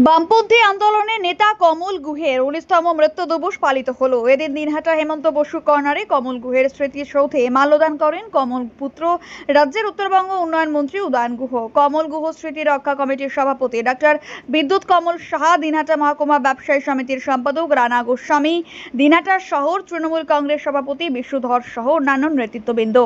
বামপন্থী আন্দোলনের নেতা কমল গুহের 19তম মৃত্যু দিবস পালিত হলো। এদিন দিনহাটা হেমন্ত বসু কর্নারে কমল গুহের স্মৃতিসৌধে মাল্যদান করেন কমল পুত্র রাজ্যের উত্তরবঙ্গ উন্নয়ন মন্ত্রী উদয়ন গুহ। কমল গুহ স্মৃতি রক্ষা কমিটির সভাপতি ডাক্তার বিদ্যুৎ কমল সাহা, দিনহাটা মহকুমা ব্যবসায়ী সমিতির সম্পাদক রানা গোস্বামী, দিনহাটা শহর তৃণমূল কংগ্রেস সভাপতি বিশুধর সহ অন্যান্য নেতৃত্ববৃন্দ।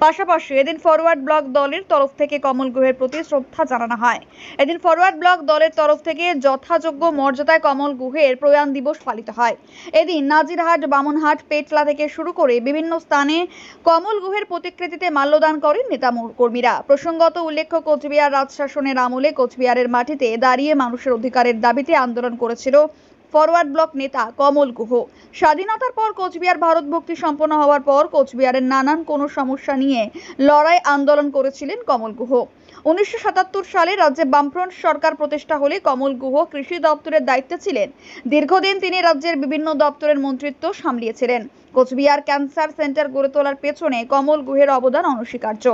পাশাপাশি এদিন ফরওয়ার্ড ব্লক দলের তরফ থেকে কমল গুহের প্রতি শ্রদ্ধা জানানো হয়। এদিন ফরওয়ার্ড ব্লক দলের তরফ থেকে যথাযোগ্য মর্যাদায় কমল গুহের প্রয়াণ দিবস পালিত হয়। এদিন নাজিরহাট, বামনহাট, পেটলা থেকে শুরু করে বিভিন্ন স্থানে কমল গুহের প্রতিকৃতিতে মাল্যদান করেন নেতা কর্মীরা। প্রসঙ্গত উল্লেখ্য, কোচবিহার রাজশাসনের আমলে কোচবিহারের মাটিতে দাঁড়িয়ে মানুষের অধিকারের দাবিতে আন্দোলন করেছিল ফরওয়ার্ড ব্লক নেতা কমল গুহ। স্বাধীনতার পর কোচবিহার ভারত ভক্তি সম্পন্ন হওয়ার পর কোচবিহারের নানান কোনো সমস্যা নিয়ে লড়াই আন্দোলন করেছিলেন কমল গুহ। 1977 সালে রাজ্যে বামফ্রন্ট সরকার প্রতিষ্ঠা হলে কমল গুহ কৃষি দপ্তরের দায়িত্বে ছিলেন। দীর্ঘদিন তিনি রাজ্যের বিভিন্ন দপ্তরের মন্ত্রিত্ব সামলিয়েছিলেন। কোচবিহার ক্যান্সার সেন্টার গড়ে তোলার পেছনে কমল গুহের অবদান অনস্বীকার্য।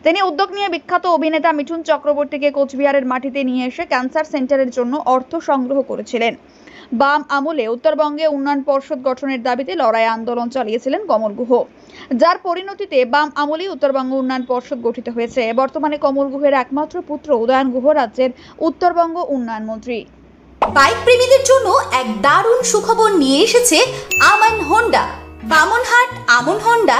তিনি উদ্যোগ নিয়ে বিখ্যাত অভিনেতা মিঠুন চক্রবর্তীকে কোচবিহারের মাটিতে নিয়ে এসে ক্যান্সার সেন্টারের জন্য অর্থ সংগ্রহ করেছিলেন। বাম আমলে উত্তরবঙ্গে উন্নয়ন পর্ষদ গঠনের দাবিতে লড়াই আন্দোলন চালিয়েছিলেন কমল গুহ, যার পরিণতিতে বাম আমলে উত্তরবঙ্গ উন্নয়ন পর্ষদ গঠিত হয়েছে। বর্তমানে কমল গুহের একমাত্র পুত্র উদয়ন গুহ রাজ্যের উত্তরবঙ্গ উন্নয়ন মন্ত্রী। বাইক প্রেমীদের জন্য এক দারুণ সুখবর নিয়ে এসেছে আমান হোন্ডা। বামনহাট আমন হোন্ডা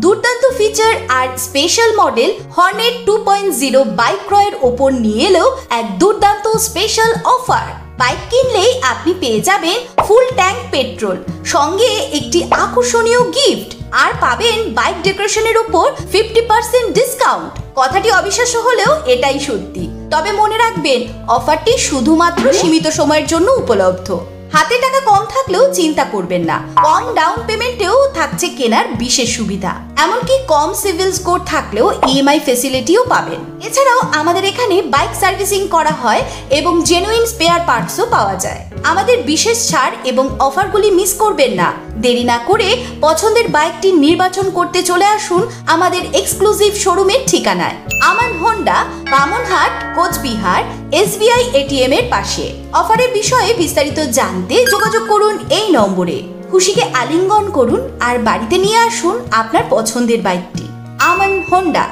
দুর্দান্ত ফিচার আর স্পেশাল মডেল হর্নেট 2.0 বাইক ক্রয়ের ওপর নিয়ে এলো এক দুর্দান্ত স্পেশাল অফার। বাইক কিনলেই আপনি পেয়ে যাবেন ফুল ট্যাঙ্ক পেট্রোল, সঙ্গে একটি আকর্ষণীয় গিফট, আর পাবেন বাইক ডেকোরেশনের উপর 50% ডিসকাউন্ট। কথাটি অবিশ্বাস্য হলেও এটাই সত্যি। তবে মনে রাখবেন, অফারটি শুধুমাত্র সীমিত সময়ের জন্য উপলব্ধ। হাতে টাকা কম থাকলেও চিন্তা করবেন না, কম ডাউন পেমেন্টেও থাকছে কেনার বিশেষ সুবিধা। এমনকি কম সিভিল স্কোর থাকলেও ইএমআই ফেসিলিটিও পাবেন। এছাড়াও আমাদের এখানে বাইক সার্ভিসিং করা হয় এবং জেনুইন স্পেয়ার পার্টসও পাওয়া যায়। আমাদের বিশেষ ছাড় এবং অফারগুলি মিস করবেন না। দেরি না করে পছন্দের বাইকটি নির্বাচন করতে চলে আসুন আমাদের এক্সক্লুসিভ শোরুমের ঠিকানায়, Aman Honda, Bamanhat, Coochbehar, SBI ATM এর পাশে। অফারের বিষয়ে বিস্তারিত জানতে যোগাযোগ করুন এই নম্বরে। খুশিকে আলিঙ্গন করুন আর বাড়িতে নিয়ে আসুন আপনার পছন্দের বাইকটি। আমান হোন্ডা।